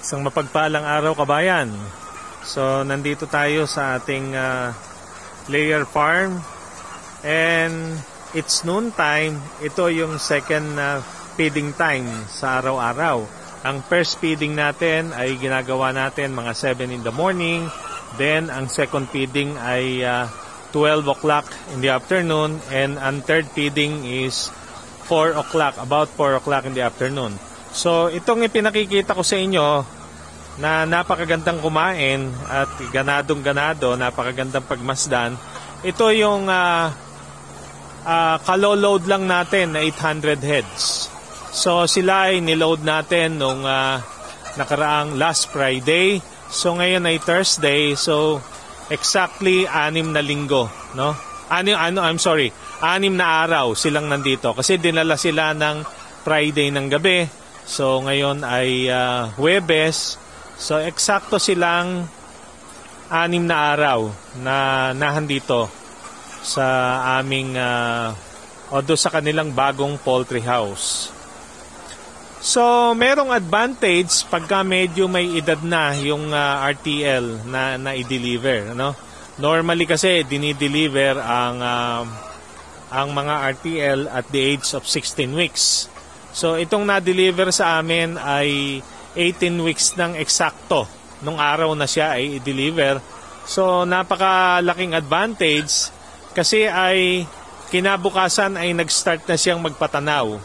Isang mapagpalang araw, kabayan. So, nandito tayo sa ating layer farm. And it's noon time. Ito yung second feeding time sa araw-araw. Ang first feeding natin ay ginagawa natin mga 7 in the morning. Then, ang second feeding ay 12 o'clock in the afternoon. And ang third feeding is 4 o'clock, about 4 o'clock in the afternoon. So, itong ipinakikita ko sa inyo na napakagandang kumain at ganadong-ganado, napakagandang pagmasdan. Ito yung kaloload lang natin na 800 heads. So, sila ay niload natin nung nakaraang last Friday. So, ngayon ay Thursday. So, exactly 6 na linggo, no? 6 na araw silang nandito. Kasi dinala sila ng Friday ng gabi. So, ngayon ay Huwebes. So, eksakto silang 6 na araw na nahandito sa aming o doon sa kanilang bagong poultry house. So, merong advantage pagka medyo may edad na yung RTL na i-deliver, no? Normally kasi dinideliver ang mga RTL at the age of 16 weeks. So, itong na-deliver sa amin ay 18 weeks ng eksakto nung araw na siya ay i-deliver. So, napakalaking advantage kasi ay kinabukasan ay nag-start na siyang magpatanaw.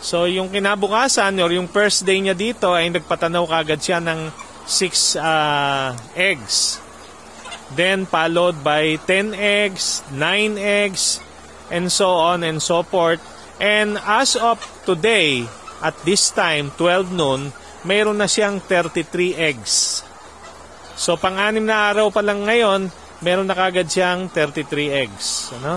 So, yung kinabukasan or yung first day niya dito ay nagpatanaw kagad siya ng 6 eggs. Then, followed by 10 eggs, 9 eggs, and so on and so forth. And as of today, at this time, 12 noon, mayroon na siyang 33 eggs. So, pang-6 na araw pa lang ngayon, meron na kagad siyang 33 eggs. Ano?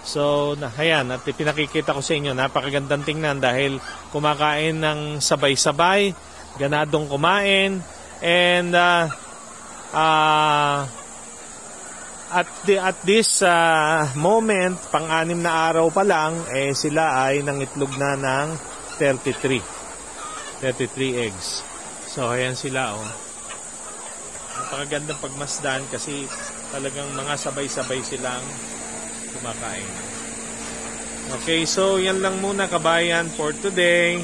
So, ayan, at pinakikita ko sa inyo, napakagandang tingnan dahil kumakain ng sabay-sabay, ganadong kumain, and at this moment, pang-6 na araw pa lang, sila ay nangitlog na ng 33 eggs. So, ayan sila, oh. Napakagandang pagmasdan kasi talagang mga sabay-sabay silang kumakain. Okay, so yan lang muna, kabayan, for today.